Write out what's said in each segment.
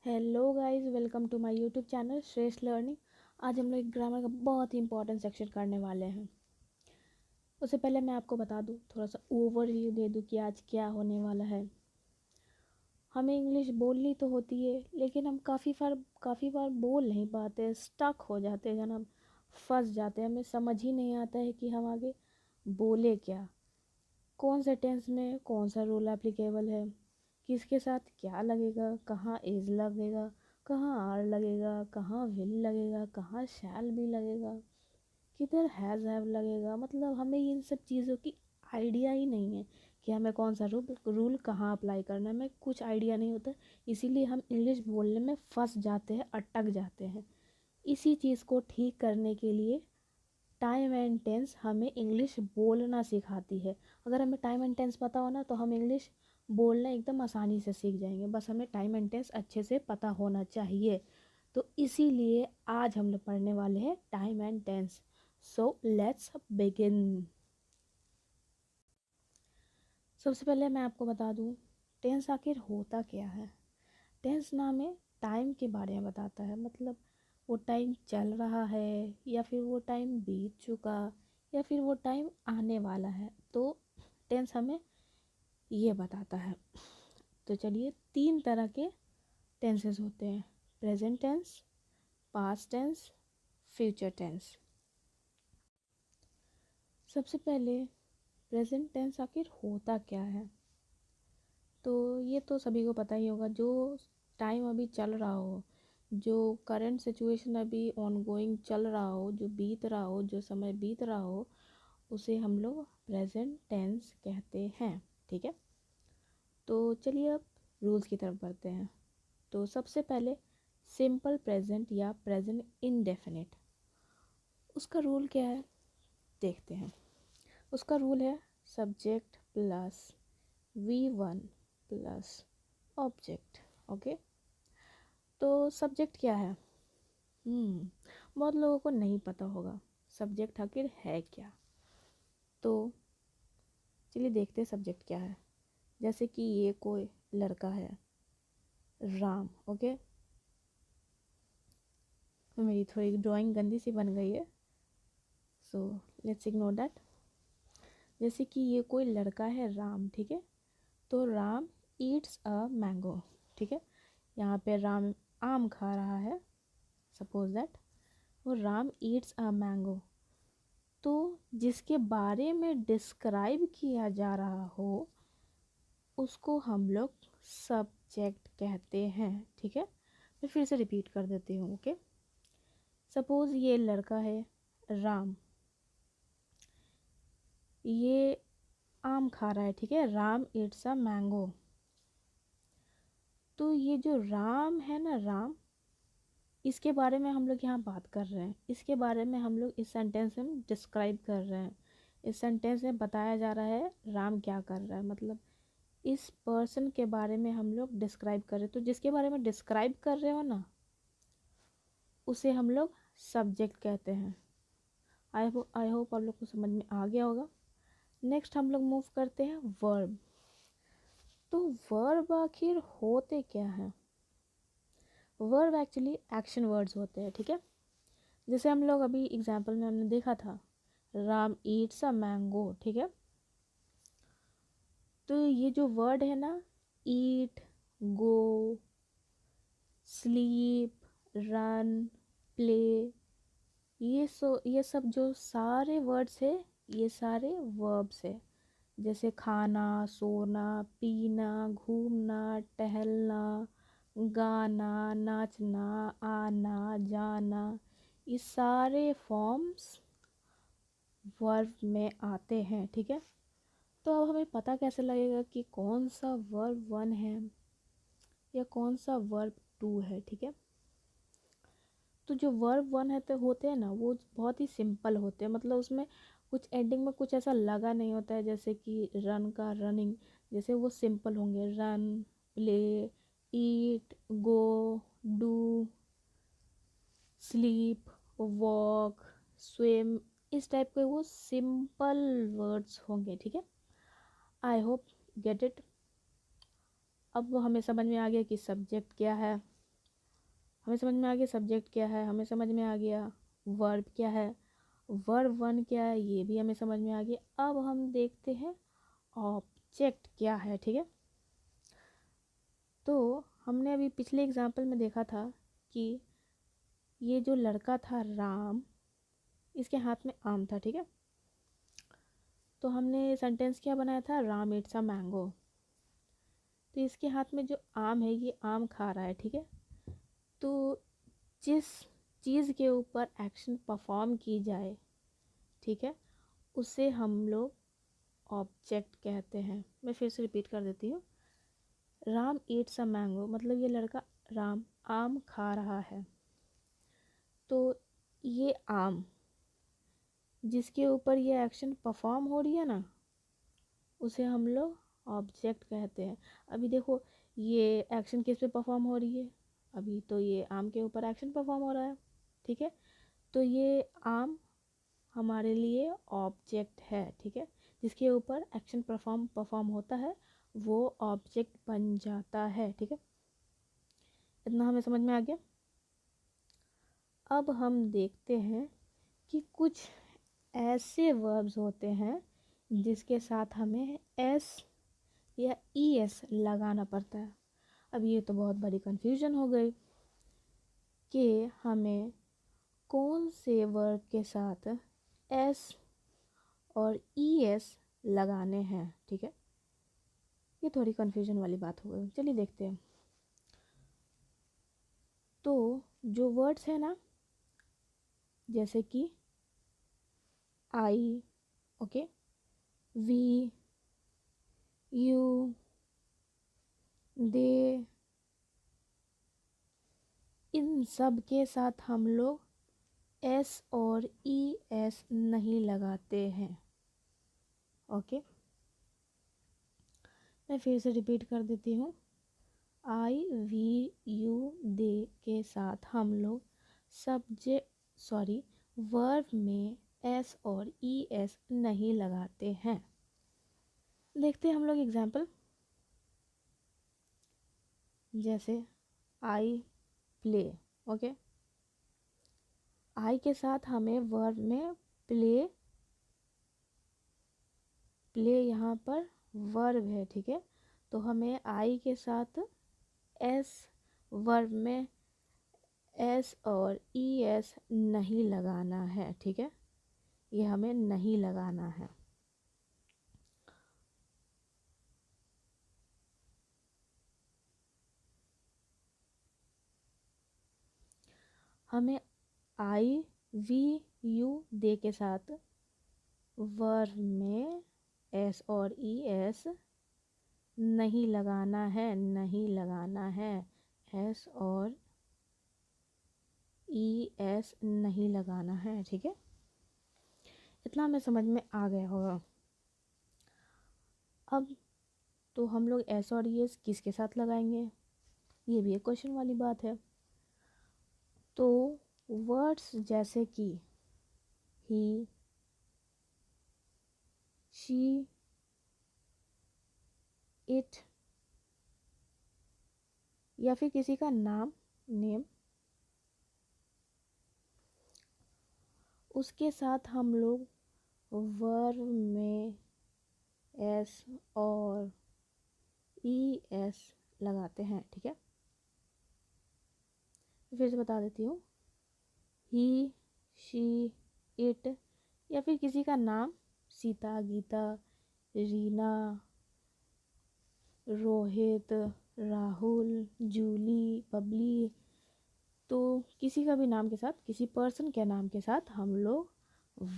Hello guys, welcome to my YouTube channel Shreshth learning. आज हम लोग एक ग्रामर का बहुत ही इंपॉर्टेंट सेक्शन करने वाले हैं। उससे पहले मैं आपको बता दूं, थोड़ा सा ओवरव्यू दे दूं कि आज क्या होने वाला है। हमें इंग्लिश बोलनी तो होती है, लेकिन हम काफ़ी बार बोल नहीं पाते, स्टक हो जाते हैं ना, फंस जाते हैं। हमें समझ ही नहीं आता है कि हम आगे बोले क्या, कौन से टेंस में कौन सा रूल एप्लीकेबल है, किसके साथ क्या लगेगा, कहाँ इज लगेगा, कहाँ आर लगेगा, कहाँ विल लगेगा, कहाँ शैल भी लगेगा, किधर हैज़ लगेगा। मतलब हमें इन सब चीज़ों की आइडिया ही नहीं है कि हमें कौन सा रूल कहाँ अप्लाई करना है। हमें कुछ आइडिया नहीं होता, इसीलिए हम इंग्लिश बोलने में फंस जाते हैं, अटक जाते हैं। इसी चीज़ को ठीक करने के लिए टाइम एंड टेंस हमें इंग्लिश बोलना सिखाती है। अगर हमें टाइम एंड टेंस पता हो ना, तो हम इंग्लिश बोलना एकदम आसानी से सीख जाएंगे। बस हमें टाइम एंड टेंस अच्छे से पता होना चाहिए। तो इसीलिए आज हम लोग पढ़ने वाले हैं time and tense. So let's begin. सबसे पहले मैं आपको बता दूं, टेंस आखिर होता क्या है। टेंस नाम है टाइम के बारे में बताता है। मतलब वो टाइम चल रहा है, या फिर वो टाइम बीत चुका, या फिर वो टाइम आने वाला है। तो टेंस हमें ये बताता है। तो चलिए, तीन तरह के टेंसेस होते हैं: present tense, past tense, future tense. सबसे पहले प्रेजेंट टेंस आखिर होता क्या है। तो ये तो सभी को पता ही होगा, जो टाइम अभी चल रहा हो, जो करंट सिचुएशन अभी ऑनगोइंग चल रहा हो, जो बीत रहा हो, जो समय बीत रहा हो, उसे हम लोग प्रेजेंट टेंस कहते हैं। ठीक है, तो चलिए अब रूल्स की तरफ बढ़ते हैं। तो सबसे पहले सिंपल प्रेजेंट या प्रेजेंट इंडेफिनिट, उसका रूल क्या है देखते हैं। उसका रूल है subject plus V1 plus object. Okay, तो सब्जेक्ट क्या है? बहुत लोगों को नहीं पता होगा सब्जेक्ट आखिर है क्या। तो चलिए देखते हैं सब्जेक्ट क्या है। जैसे कि ये कोई लड़का है, राम। ओके, मेरी थोड़ी ड्राइंग गंदी सी बन गई है, सो लेट्स इग्नोर दैट। जैसे कि ये कोई लड़का है, राम। ठीक है, तो राम ईट्स अ मैंगो। ठीक है, यहाँ पे राम आम खा रहा है, सपोज दैट वो राम ईट्स अ मैंगो। तो जिसके बारे में डिस्क्राइब किया जा रहा हो, उसको हम लोग सब्जेक्ट कहते हैं। ठीक है, मैं फिर से रिपीट कर देती हूँ। ओके, सपोज ये लड़का है, राम, ये आम खा रहा है। ठीक है, राम इट्स अ मैंगो। तो ये जो राम है ना, राम, इसके बारे में हम लोग यहाँ बात कर रहे हैं। इसके बारे में हम लोग इस सेंटेंस में डिस्क्राइब कर रहे हैं। इस सेंटेंस में बताया जा रहा है राम क्या कर रहा है। मतलब इस पर्सन के बारे में हम लोग डिस्क्राइब कर रहे हैं। तो जिसके बारे में डिस्क्राइब कर रहे हो ना, उसे हम लोग सब्जेक्ट कहते हैं। आई होप आप लोग को समझ में आ गया होगा। नेक्स्ट हम लोग मूव करते हैं वर्ब। तो वर्ब आखिर होते क्या हैं? वर्ब एक्चुअली एक्शन वर्ड्स होते हैं। ठीक है, जैसे हम लोग अभी एग्जाम्पल में हमने देखा था, राम ईट्स अ मैंगो। ठीक है, तो ये जो वर्ड है ना, ईट, गो, स्लीप, रन, प्ले, ये सब जो सारे वर्ड्स है, ये सारे वर्ब्स है। जैसे खाना, सोना, पीना, घूमना, टहलना, गाना, नाचना, आना, जाना, ये सारे फॉर्म्स वर्ब में आते हैं। ठीक है, तो अब हमें पता कैसे लगेगा कि कौन सा वर्ब वन है या कौन सा वर्ब टू है। ठीक है, तो जो वर्ब वन है तो होते हैं ना, वो बहुत ही सिंपल होते हैं। मतलब उसमें कुछ एंडिंग में कुछ ऐसा लगा नहीं होता है, जैसे कि रन का रनिंग, जैसे वो सिंपल होंगे। Run, play, eat, go, do, sleep, walk, swim, इस टाइप के वो सिंपल वर्ड्स होंगे। ठीक है, आई होप गेट इट। अब वो हमें समझ में आ गया कि सब्जेक्ट क्या है, हमें समझ में आ गया सब्जेक्ट क्या है, हमें समझ में आ गया वर्ब क्या है, वर्ब वन क्या है, ये भी हमें समझ में आ गया। अब हम देखते हैं ऑब्जेक्ट क्या है। ठीक है, तो हमने अभी पिछले एग्जाम्पल में देखा था कि ये जो लड़का था राम, इसके हाथ में आम था। ठीक है, तो हमने सेंटेंस क्या बनाया था, राम इट्स अ मैंगो। तो इसके हाथ में जो आम है, ये आम खा रहा है। ठीक है, तो जिस चीज़ के ऊपर एक्शन परफॉर्म की जाए, ठीक है, उसे हम लोग ऑब्जेक्ट कहते हैं। मैं फिर से रिपीट कर देती हूँ, राम ईट्स अ मैंगो मतलब ये लड़का राम आम खा रहा है। तो ये आम जिसके ऊपर ये एक्शन परफॉर्म हो रही है ना, उसे हम लोग ऑब्जेक्ट कहते हैं। अभी देखो ये एक्शन किस पे परफॉर्म हो रही है, अभी तो ये आम के ऊपर एक्शन परफॉर्म हो रहा है। ठीक है, तो ये आम हमारे लिए ऑब्जेक्ट है। ठीक है, जिसके ऊपर एक्शन परफॉर्म होता है वो ऑब्जेक्ट बन जाता है। ठीक है, इतना हमें समझ में आ गया। अब हम देखते हैं कि कुछ ऐसे वर्ब्स होते हैं जिसके साथ हमें एस या ई एस लगाना पड़ता है। अब ये तो बहुत बड़ी कन्फ्यूजन हो गई कि हमें कौन से वर्ब के साथ एस और ई एस लगाने हैं। ठीक है, ये थोड़ी कन्फ्यूजन वाली बात हो गई, चलिए देखते हैं। तो जो वर्ड्स है ना, जैसे कि आई, ओके, वी, यू, दे, इन सब के साथ हम लोग एस और ई एस नहीं लगाते हैं। ओके, मैं फिर से रिपीट कर देती हूँ, आई, वी, यू, दे के साथ हम लोग वर्ब में एस और ई एस नहीं लगाते हैं। देखते हैं हम लोग एग्जाम्पल, जैसे आई प्ले। ओके, आई के साथ हमें वर्ब में प्ले, प्ले यहाँ पर वर्ब है। ठीक है, तो हमें आई के साथ एस, वर्ब में एस और ई एस नहीं लगाना है। ठीक है, ये हमें नहीं लगाना है। हमें आई, वी, यू, दे के साथ वर्ब में एस और ई एस नहीं लगाना है, नहीं लगाना है, एस और ई एस नहीं लगाना है। ठीक है, इतना हमें समझ में आ गया होगा। अब तो हम लोग एस और ई एस किसके साथ लगाएंगे, ये भी एक क्वेश्चन वाली बात है। तो वर्ड्स जैसे कि ही, शी, इट या फिर किसी का नाम, नेम, उसके साथ हम लोग वर्ब में एस और ई एस लगाते हैं। ठीक है, फिर से बता देती हूँ, ही, शी, इट या फिर किसी का नाम, सीता, गीता, रीना, रोहित, राहुल, जूली, बबली, तो किसी का भी नाम के साथ, किसी पर्सन के नाम के साथ हम लोग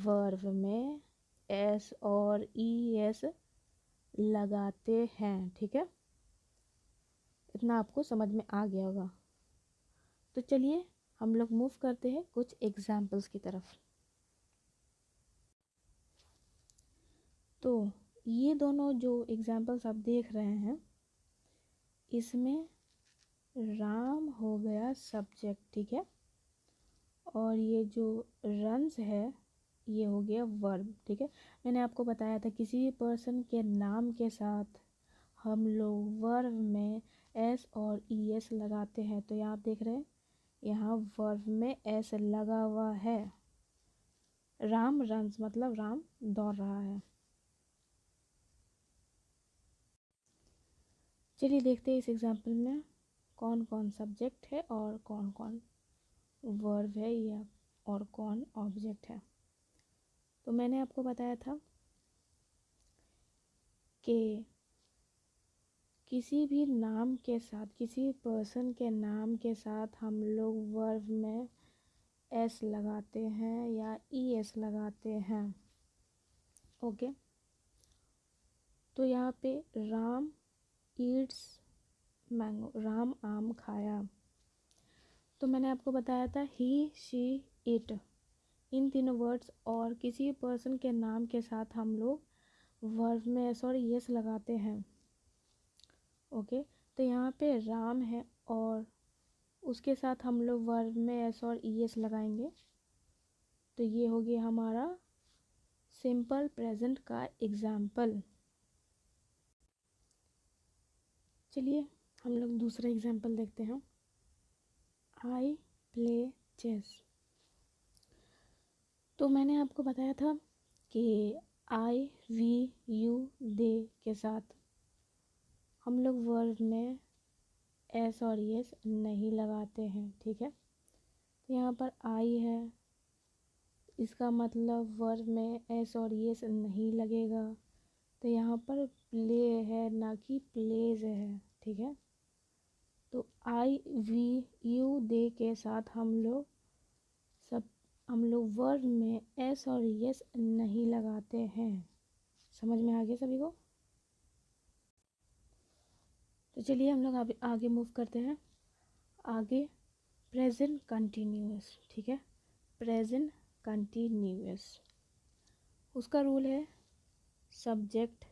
वर्ब में एस और ई एस लगाते हैं। ठीक है, इतना आपको समझ में आ गया होगा। तो चलिए हम लोग मूव करते हैं कुछ एग्जाम्पल्स की तरफ। तो ये दोनों जो एग्जाम्पल्स आप देख रहे हैं, इसमें राम हो गया सब्जेक्ट। ठीक है, और ये जो रन्स है ये हो गया वर्ब। ठीक है, मैंने आपको बताया था किसी भी पर्सन के नाम के साथ हम लोग वर्ब में एस और ई एस लगाते हैं। तो यहाँ आप देख रहे हैं, यहाँ वर्ब में एस लगा हुआ है। राम रन्स मतलब राम दौड़ रहा है। चलिए देखते हैं इस एग्जाम्पल में कौन कौन सब्जेक्ट है और कौन कौन वर्ब है या और कौन ऑब्जेक्ट है। तो मैंने आपको बताया था कि किसी भी नाम के साथ, किसी पर्सन के नाम के साथ हम लोग वर्ब में एस लगाते हैं या ई एस लगाते हैं। ओके, तो यहाँ पे राम ईट्स मैंगो, राम आम खाया। तो मैंने आपको बताया था ही, शी, इट, इन तीनों वर्ड्स और किसी पर्सन के नाम के साथ हम लोग वर्ब में एस और ई एस लगाते हैं। ओके, तो यहाँ पे राम है और उसके साथ हम लोग वर्ब में एस और ई एस लगाएंगे। तो ये हो गया हमारा सिंपल प्रेजेंट का एग्जाम्पल। चलिए हम लोग दूसरा एग्जाम्पल देखते हैं। I play chess. तो मैंने आपको बताया था कि आई, वी, यू, दे के साथ हम लोग वर्ब में एस और एस नहीं लगाते हैं। ठीक है, तो यहाँ पर आई है, इसका मतलब वर्ब में एस और एस नहीं लगेगा। तो यहाँ पर प्ले है ना कि प्लेज है। ठीक है, तो आई, वी, यू, दे के साथ हम लोग वर्ब में एस और एस नहीं लगाते हैं। समझ में आ गया सभी को? तो चलिए हम लोग आगे मूव करते हैं। आगे प्रेजेंट कंटिन्यूअस। ठीक है, प्रेजेंट कंटिन्यूअस, उसका रूल है सब्जेक्ट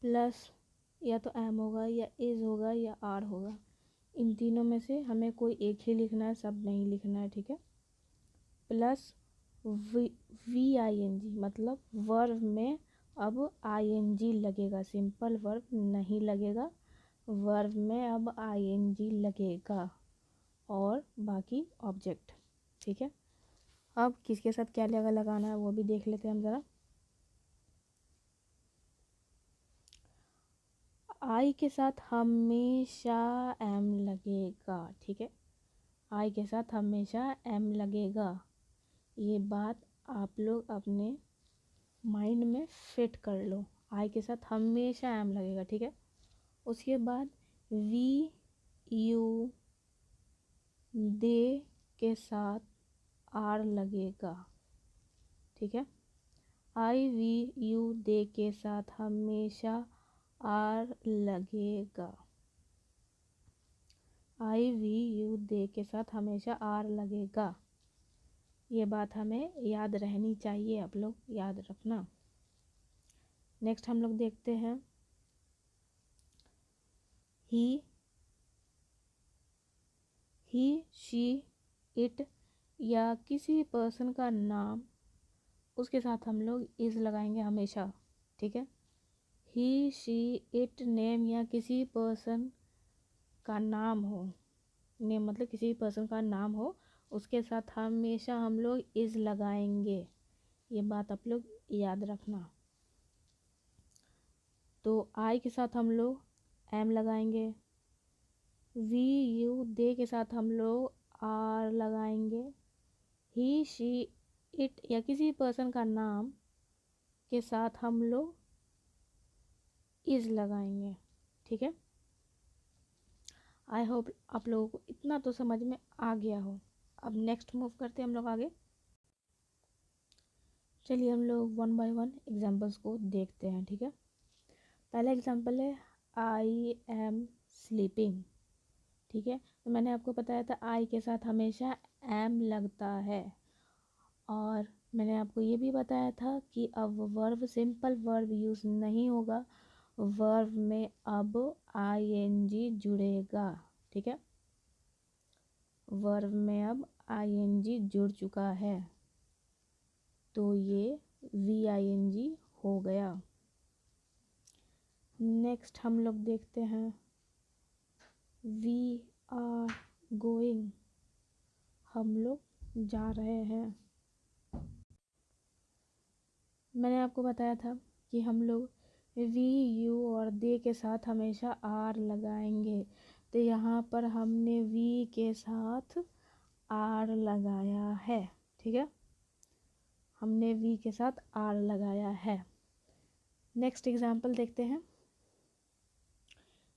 प्लस या तो एम होगा या इज होगा या आर होगा। इन तीनों में से हमें कोई एक ही लिखना है, सब नहीं लिखना है। ठीक है, plus V I N G, मतलब वर्ब में अब आई एन जी लगेगा, सिंपल वर्ब नहीं लगेगा, वर्ब में अब आई एन जी लगेगा और बाकी ऑब्जेक्ट। ठीक है, अब किसके साथ क्या लगाना है वो भी देख लेते हैं हम ज़रा। आई के साथ हमेशा एम लगेगा। ठीक है, आई के साथ हमेशा एम लगेगा। ये बात आप लोग अपने माइंड में फिट कर लो, आई के साथ हमेशा एम लगेगा। ठीक है, उसके बाद वी, यू, दे के साथ आर लगेगा। ठीक है, आई, वी, यू, दे के साथ हमेशा आर लगेगा। आई, वी, यू, दे के साथ हमेशा आर लगेगा। ये बात हमें याद रहनी चाहिए, आप लोग याद रखना। नेक्स्ट हम लोग देखते हैं ही, शी, इट या किसी पर्सन का नाम, उसके साथ हम लोग इज लगाएंगे हमेशा। ठीक है, ही, शी, इट नेम या किसी पर्सन का नाम हो, नेम मतलब किसी पर्सन का नाम हो, उसके साथ हमेशा हम लोग इज लगाएंगे। ये बात आप लोग याद रखना। तो आई के साथ हम लोग एम लगाएंगे, वी, यू, दे के साथ हम लोग आर लगाएंगे, ही, शी, इट या किसी पर्सन का नाम के साथ हम लोग इज लगाएंगे। ठीक है, आई होप आप लोगों को इतना तो समझ में आ गया हो। अब नेक्स्ट मूव करते हैं हम लोग आगे। चलिए हम लोग वन बाय वन एग्जाम्पल्स को देखते हैं। ठीक है, पहला एग्जाम्पल है आई एम स्लीपिंग। ठीक है, तो मैंने आपको बताया था आई के साथ हमेशा एम लगता है और मैंने आपको ये भी बताया था कि अब वर्ब सिंपल वर्ब यूज़ नहीं होगा, वर्ब में अब आई एन जी जुड़ेगा। ठीक है, वर्ब में अब आई एन जी जुड़ चुका है तो ये वी आई एन जी हो गया। नेक्स्ट हम लोग देखते हैं वी आर गोइंग। हम लोग जा रहे हैं। मैंने आपको बताया था कि हम लोग वी, यू और दे के साथ हमेशा आर लगाएंगे। तो यहाँ पर हमने वी के साथ आर लगाया है, ठीक है, हमने वी के साथ आर लगाया है। नेक्स्ट एग्जाम्पल देखते हैं।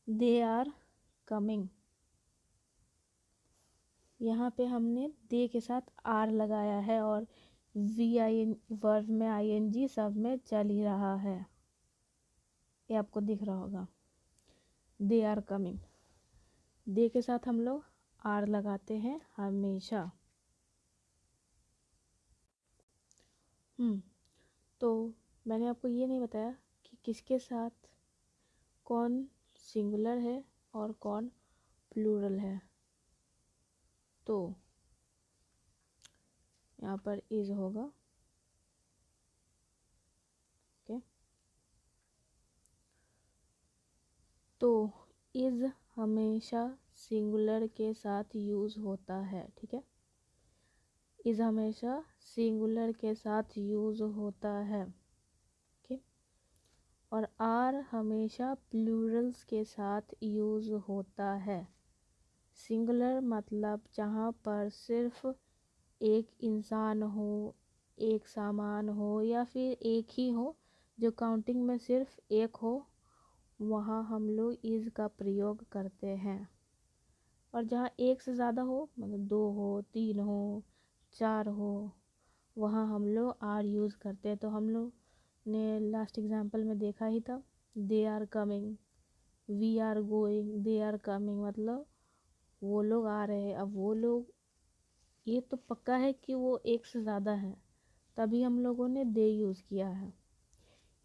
दे आर कमिंग, यहाँ पे हमने दे के साथ आर लगाया है और वी आई वर्ब में आईएनजी सब में चल ही रहा है, ये आपको दिख रहा होगा। दे आर कमिंग, दे के साथ हम लोग आर लगाते हैं हमेशा। तो मैंने आपको ये नहीं बताया कि किसके साथ कौन सिंगुलर है और कौन प्लूरल है। तो यहाँ पर इज होगा, ओके। तो इज हमेशा सिंगुलर के साथ यूज़ होता है, ठीक है, इज हमेशा सिंगुलर के साथ यूज़ होता है, ओके। और आर हमेशा प्लूरल्स के साथ यूज़ होता है। सिंगुलर मतलब जहाँ पर सिर्फ एक इंसान हो, एक सामान हो या फिर एक ही हो, जो काउंटिंग में सिर्फ एक हो, वहाँ हम लोग इज़ का प्रयोग करते हैं। और जहाँ एक से ज़्यादा हो, मतलब 2 हो, 3 हो, 4 हो, वहाँ हम लोग आर यूज़ करते हैं। तो हम लोग ने लास्ट एग्जाम्पल में देखा ही था, they are coming, we are going, they are coming, मतलब वो लोग आ रहे हैं। अब वो लोग, ये तो पक्का है कि वो एक से ज़्यादा है, तभी हम लोगों ने दे यूज़ किया है,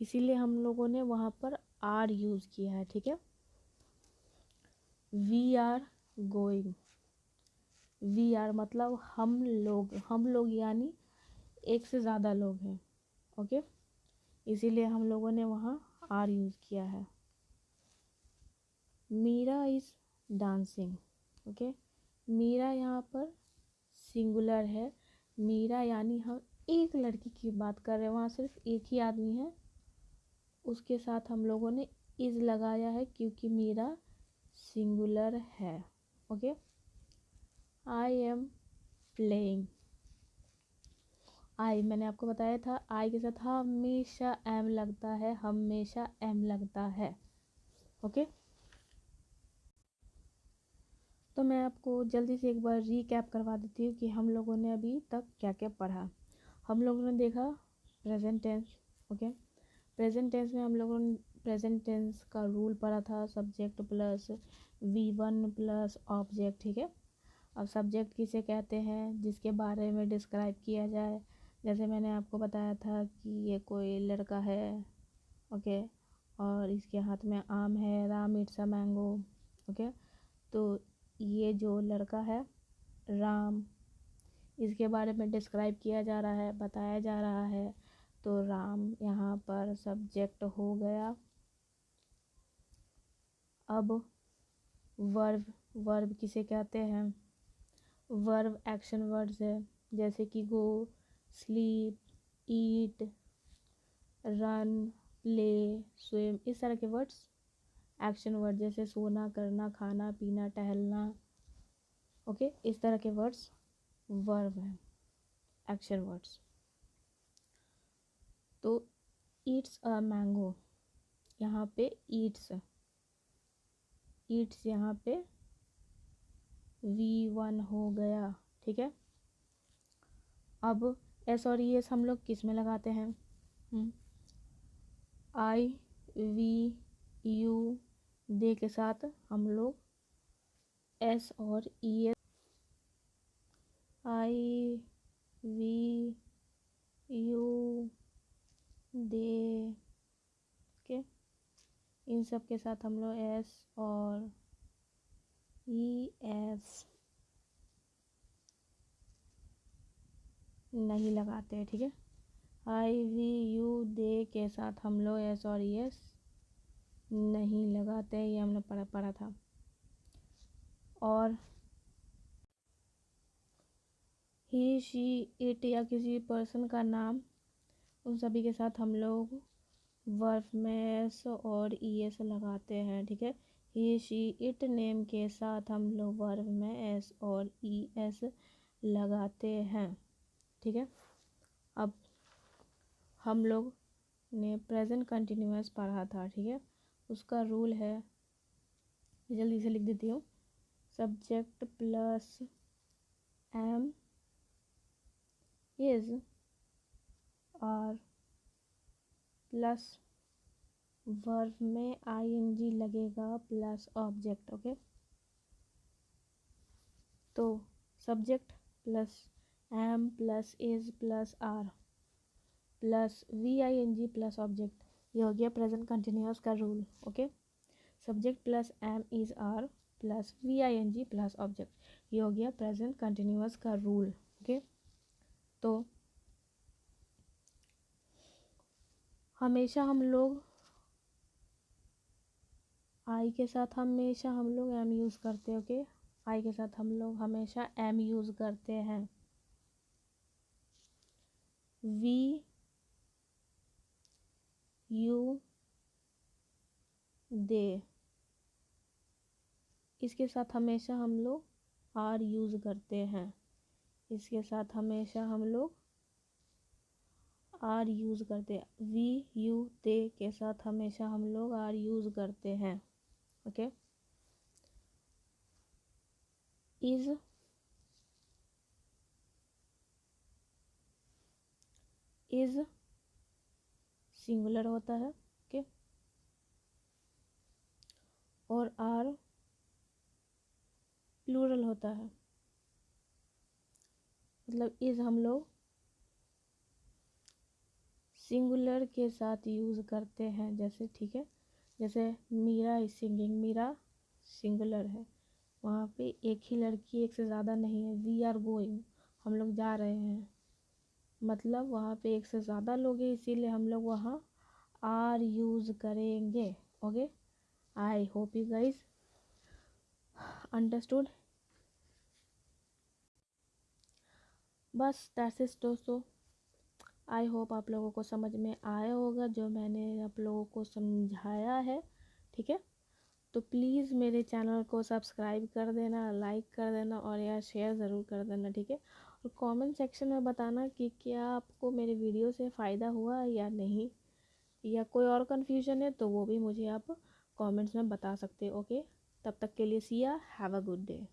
इसीलिए हम लोगों ने वहाँ पर आर यूज़ किया है, ठीक है। We are going, we are मतलब हम लोग यानी एक से ज़्यादा लोग हैं, ओके, इसीलिए हम लोगों ने वहाँ आर यूज़ किया है। Meera is dancing, okay, Meera यहाँ पर सिंगुलर है। मीरा यानी हम एक लड़की की बात कर रहे हैं, वहाँ सिर्फ एक ही आदमी है, उसके साथ हम लोगों ने इज़ लगाया है क्योंकि मीरा सिंगुलर है, ओके। आई एम प्लेइंग, आई मैंने आपको बताया था आई के साथ हमेशा एम लगता है, हमेशा एम लगता है, ओके। तो मैं आपको जल्दी से एक बार रीकैप करवा देती हूँ कि हम लोगों ने अभी तक क्या क्या पढ़ा। हम लोगों ने देखा present tense, okay. Present tense में हम लोगों ने प्रेजेंट टेंस का रूल पढ़ा था, subject plus V1 plus object, ठीक है। अब सब्जेक्ट किसे कहते हैं, जिसके बारे में डिस्क्राइब किया जाए। जैसे मैंने आपको बताया था कि ये कोई लड़का है, ओके, और इसके हाथ में आम है, Ram it's a mango, okay. तो ये जो लड़का है राम, इसके बारे में डिस्क्राइब किया जा रहा है, बताया जा रहा है। तो राम यहाँ पर सब्जेक्ट हो गया। अब वर्ब, वर्ब किसे कहते हैं, वर्ब एक्शन वर्ड्स है, जैसे कि गो, स्लीप, ईट, रन, प्ले, स्विम, इस तरह के वर्ड्स एक्शन वर्ड, जैसे सोना, करना, खाना, पीना, टहलना, ओके, इस तरह के वर्ड्स वर्ब हैं, एक्शन वर्ड्स। तो ईट्स अ मैंगो, यहाँ पे ईट्स, ईट्स यहाँ पे V1 हो गया, ठीक है। अब एस और एस हम लोग किस में लगाते हैं, आई, वी, यू, दे के साथ हम लोग एस और E S, I, V, U, दे, के, इन सब के साथ हम लोग एस और ई एस नहीं लगाते हैं, ठीक है। आई, वी, यू, दे के साथ हम लोग एस और ई एस नहीं लगाते, ये हमने पढ़ा था। और ही, शी, इट या किसी पर्सन का नाम, उन सभी के साथ हम लोग वर्ब में एस और ई एस लगाते हैं, ठीक है। ही, शी, इट नेम के साथ हम लोग वर्ब में एस और ई एस लगाते हैं, ठीक है। अब हम लोग ने प्रेजेंट कंटिन्यूअस पढ़ा था, ठीक है। उसका रूल है, जल्दी से लिख देती हूँ, सब्जेक्ट प्लस एम इज और प्लस वर्ब में आईएनजी लगेगा प्लस ऑब्जेक्ट, ओके। तो subject plus am plus is plus are plus V I N G plus object, ये हो गया प्रेजेंट कंटिन्यूअस का rule, okay. Subject plus am is are plus V I N G plus object, ये हो गया present continuous का rule, okay. तो हमेशा हम लोग आई के साथ हमेशा हम लोग एम यूज़ करते हैं, ओके। आई के साथ हम लोग हमेशा एम यूज़ करते हैं। वी, यू, दे, इसके साथ हमेशा हम लोग आर यूज़ करते हैं। इसके साथ हमेशा हम लोग आर यूज़ करते हैं। वी, यू, दे के साथ हमेशा हम लोग आर यूज़ करते हैं, ओके। इज सिंगुलर होता है, ओके। और आर प्लूरल होता है, मतलब इज हम लोग सिंगुलर के साथ यूज़ करते हैं, जैसे, ठीक है, जैसे Meera is singing, Meera singular है, वहाँ पे एक ही लड़की, एक से ज़्यादा नहीं है। वी आर गोइंग, हम लोग जा रहे हैं, मतलब वहाँ पे एक से ज़्यादा लोग हैं, इसीलिए हम लोग वहाँ आर यूज़ करेंगे, okay. I hope you guys understood. बस दैट्स इट दोस्तों, आई होप आप लोगों को समझ में आया होगा जो मैंने आप लोगों को समझाया है, ठीक है। तो प्लीज़ मेरे चैनल को सब्सक्राइब कर देना, लाइक कर देना और यार शेयर ज़रूर कर देना, ठीक है। और कमेंट सेक्शन में बताना कि क्या आपको मेरे वीडियो से फ़ायदा हुआ या नहीं, या कोई और कन्फ्यूजन है तो वो भी मुझे आप कमेंट्स में बता सकते हो, ओके। तब तक के लिए सी या, हैव अ गुड डे।